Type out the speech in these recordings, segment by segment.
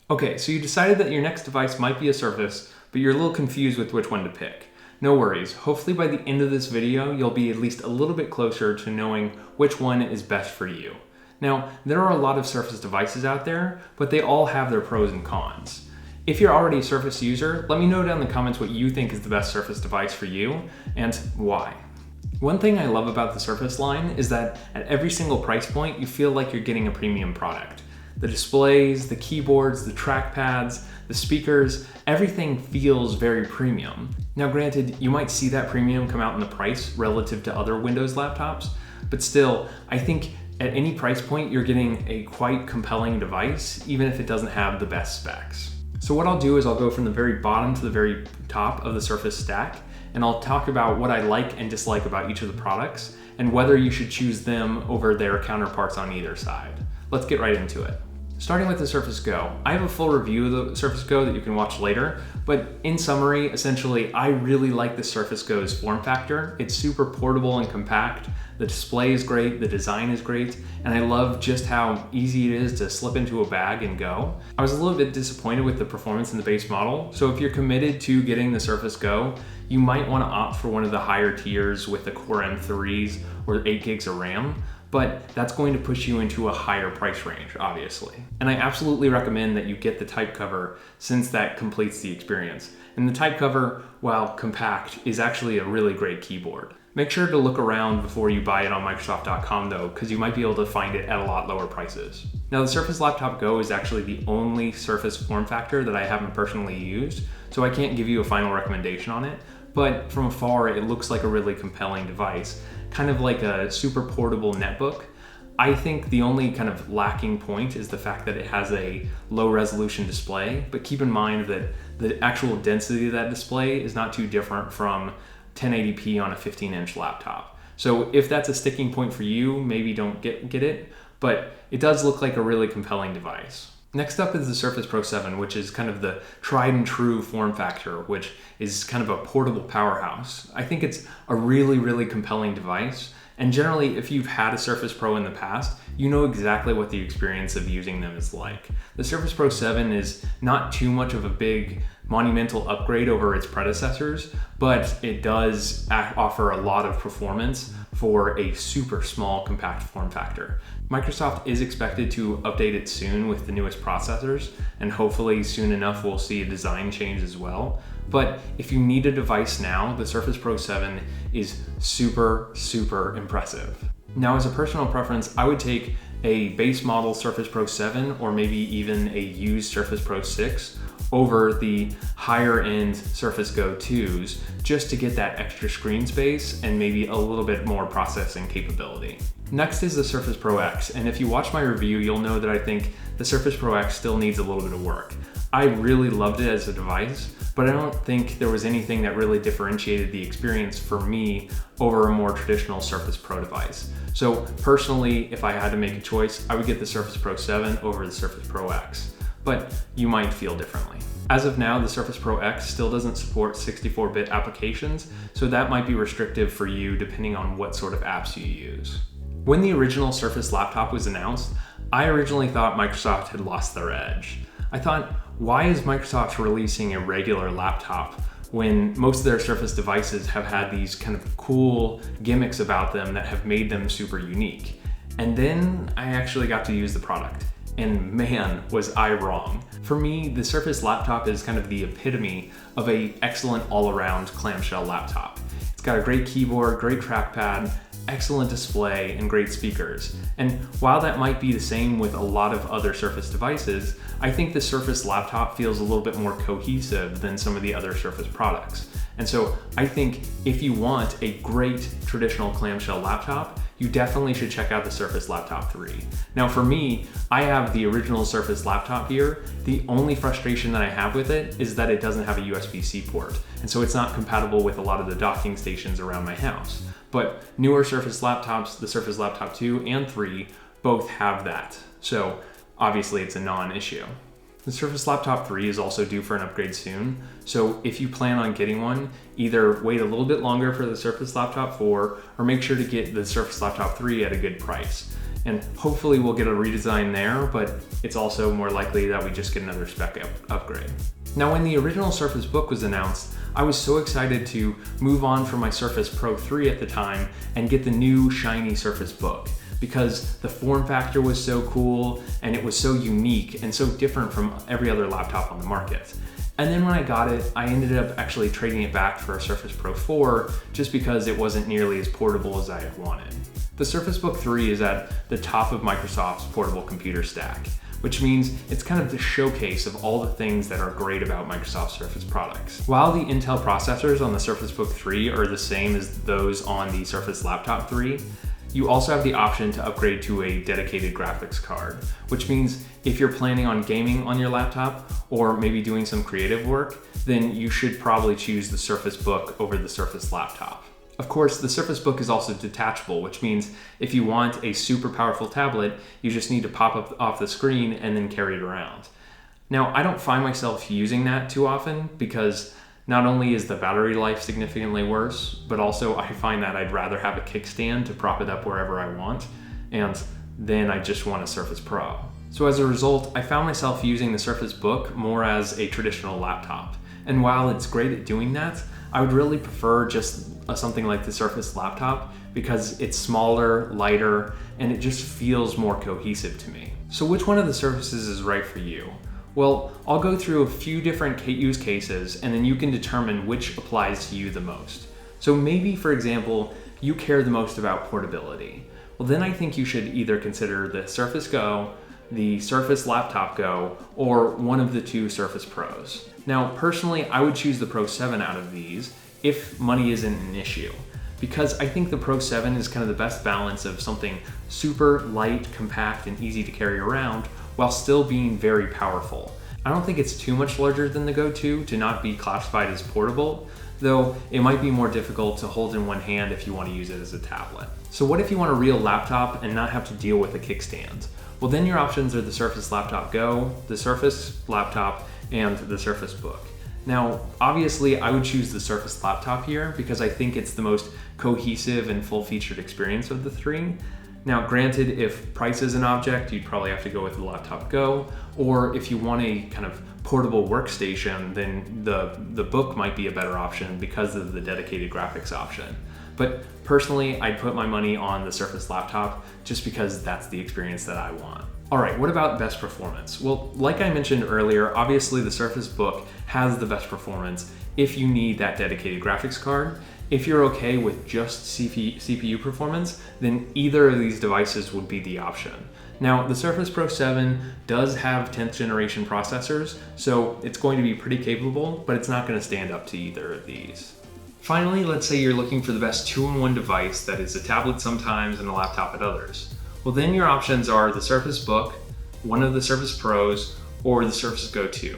Okay, so you decided that your next device might be a Surface, but you're a little confused with which one to pick. No worries, hopefully by the end of this video, you'll be at least a little bit closer to knowing which one is best for you. Now, there are a lot of Surface devices out there, but they all have their pros and cons. If you're already a Surface user, let me know down in the comments what you think is the best Surface device for you and why. One thing I love about the Surface line is that at every single price point, you feel like you're getting a premium product. The displays, the keyboards, the trackpads, the speakers, everything feels very premium. Now granted, you might see that premium come out in the price relative to other Windows laptops, but still, I think at any price point, you're getting a quite compelling device, even if it doesn't have the best specs. So what I'll do is I'll go from the very bottom to the very top of the Surface stack, and I'll talk about what I like and dislike about each of the products, and whether you should choose them over their counterparts on either side. Let's get right into it. Starting with the Surface Go. I have a full review of the Surface Go that you can watch later, but in summary, essentially, I really like the Surface Go's form factor. It's super portable and compact. The display is great, the design is great, and I love just how easy it is to slip into a bag and go. I was a little bit disappointed with the performance in the base model, so if you're committed to getting the Surface Go, you might want to opt for one of the higher tiers with the Core M3s or 8 gigs of RAM. But that's going to push you into a higher price range, obviously. And I absolutely recommend that you get the type cover since that completes the experience. And the type cover, while compact, is actually a really great keyboard. Make sure to look around before you buy it on Microsoft.com though, because you might be able to find it at a lot lower prices. Now the Surface Laptop Go is actually the only Surface form factor that I haven't personally used, so I can't give you a final recommendation on it, but from afar it looks like a really compelling device. Kind of like a super portable netbook. I think the only kind of lacking point is the fact that it has a low resolution display, but keep in mind that the actual density of that display is not too different from 1080p on a 15-inch laptop. So if that's a sticking point for you, maybe don't get it, but it does look like a really compelling device. Next up is the Surface Pro 7, which is kind of the tried and true form factor, which is kind of a portable powerhouse. I think it's a really, really compelling device. And generally, if you've had a Surface Pro in the past, you know exactly what the experience of using them is like. The Surface Pro 7 is not too much of a big monumental upgrade over its predecessors, but it does offer a lot of performance for a super small compact form factor. Microsoft is expected to update it soon with the newest processors, and hopefully soon enough we'll see a design change as well. But if you need a device now, the Surface Pro 7 is super, super impressive. Now as a personal preference, I would take a base model Surface Pro 7 or maybe even a used Surface Pro 6 over the higher end Surface Go 2s just to get that extra screen space and maybe a little bit more processing capability. Next is the Surface Pro X, and if you watch my review, you'll know that I think the Surface Pro X still needs a little bit of work. I really loved it as a device, but I don't think there was anything that really differentiated the experience for me over a more traditional Surface Pro device. So personally, if I had to make a choice, I would get the Surface Pro 7 over the Surface Pro X, but you might feel differently. As of now, the Surface Pro X still doesn't support 64-bit applications, so that might be restrictive for you depending on what sort of apps you use. When the original Surface laptop was announced, I originally thought Microsoft had lost their edge. I thought, why is Microsoft releasing a regular laptop when most of their Surface devices have had these kind of cool gimmicks about them that have made them super unique? And then I actually got to use the product. And man, was I wrong. For me, the Surface laptop is kind of the epitome of an excellent all-around clamshell laptop. It's got a great keyboard, great trackpad, excellent display, and great speakers. And while that might be the same with a lot of other Surface devices, I think the Surface laptop feels a little bit more cohesive than some of the other Surface products. And so I think if you want a great traditional clamshell laptop, you definitely should check out the Surface Laptop 3. Now for me, I have the original Surface laptop here. The only frustration that I have with it is that it doesn't have a USB-C port, and so it's not compatible with a lot of the docking stations around my house. But newer Surface laptops, the Surface Laptop 2 and 3, both have that. So obviously it's a non-issue. The Surface Laptop 3 is also due for an upgrade soon, so if you plan on getting one, either wait a little bit longer for the Surface Laptop 4 or make sure to get the Surface Laptop 3 at a good price. And hopefully we'll get a redesign there, but it's also more likely that we just get another spec upgrade. Now, when the original Surface Book was announced, I was so excited to move on from my Surface Pro 3 at the time and get the new shiny Surface Book, because the form factor was so cool and it was so unique and so different from every other laptop on the market. And then when I got it, I ended up actually trading it back for a Surface Pro 4 just because it wasn't nearly as portable as I had wanted. The Surface Book 3 is at the top of Microsoft's portable computer stack, which means it's kind of the showcase of all the things that are great about Microsoft Surface products. While the Intel processors on the Surface Book 3 are the same as those on the Surface Laptop 3, you also have the option to upgrade to a dedicated graphics card, which means if you're planning on gaming on your laptop or maybe doing some creative work, then you should probably choose the Surface Book over the Surface Laptop. Of course, the Surface Book is also detachable, which means if you want a super powerful tablet, you just need to pop up off the screen and then carry it around. Now, I don't find myself using that too often because not only is the battery life significantly worse, but also I find that I'd rather have a kickstand to prop it up wherever I want, and then I just want a Surface Pro. So as a result, I found myself using the Surface Book more as a traditional laptop. And while it's great at doing that, I would really prefer just something like the Surface Laptop because it's smaller, lighter, and it just feels more cohesive to me. So which one of the Surfaces is right for you? Well, I'll go through a few different use cases and then you can determine which applies to you the most. So maybe, for example, you care the most about portability. Well, then I think you should either consider the Surface Go, the Surface Laptop Go, or one of the two Surface Pros. Now, personally, I would choose the Pro 7 out of these if money isn't an issue, because I think the Pro 7 is kind of the best balance of something super light, compact, and easy to carry around while still being very powerful. I don't think it's too much larger than the Go 2 to not be classified as portable, though it might be more difficult to hold in one hand if you want to use it as a tablet. So what if you want a real laptop and not have to deal with a kickstand? Well, then your options are the Surface Laptop Go, the Surface Laptop, and the Surface Book. Now, obviously, I would choose the Surface Laptop here because I think it's the most cohesive and full-featured experience of the three. Now, granted, if price is an object, you'd probably have to go with the Laptop Go, or if you want a kind of portable workstation, then the Book might be a better option because of the dedicated graphics option. But personally, I'd put my money on the Surface Laptop just because that's the experience that I want. All right, what about best performance? Well, like I mentioned earlier, obviously the Surface Book has the best performance if you need that dedicated graphics card. If you're okay with just CPU performance, then either of these devices would be the option. Now, the Surface Pro 7 does have 10th generation processors, so it's going to be pretty capable, but it's not going to stand up to either of these. Finally, let's say you're looking for the best two-in-one device that is a tablet sometimes and a laptop at others. Well, then your options are the Surface Book, one of the Surface Pros, or the Surface Go 2.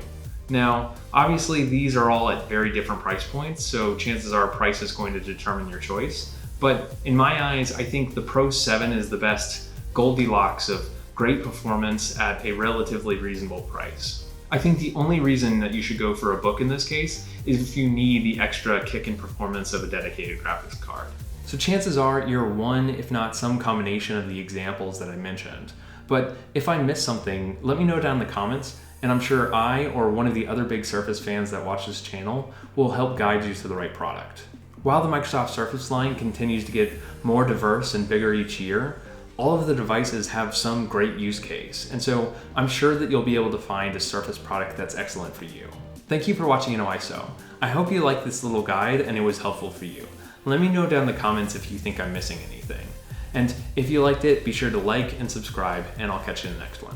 Now, obviously these are all at very different price points, so chances are price is going to determine your choice. But in my eyes, I think the Pro 7 is the best Goldilocks of great performance at a relatively reasonable price. I think the only reason that you should go for a Book in this case is if you need the extra kick and performance of a dedicated graphics card. So chances are you're one, if not some combination of the examples that I mentioned. But if I missed something, let me know down in the comments, and I'm sure I or one of the other big Surface fans that watch this channel will help guide you to the right product. While the Microsoft Surface line continues to get more diverse and bigger each year, all of the devices have some great use case, and so I'm sure that you'll be able to find a Surface product that's excellent for you. Thank you for watching InnoIso. I hope you liked this little guide and it was helpful for you. Let me know down in the comments if you think I'm missing anything. And if you liked it, be sure to like and subscribe, and I'll catch you in the next one.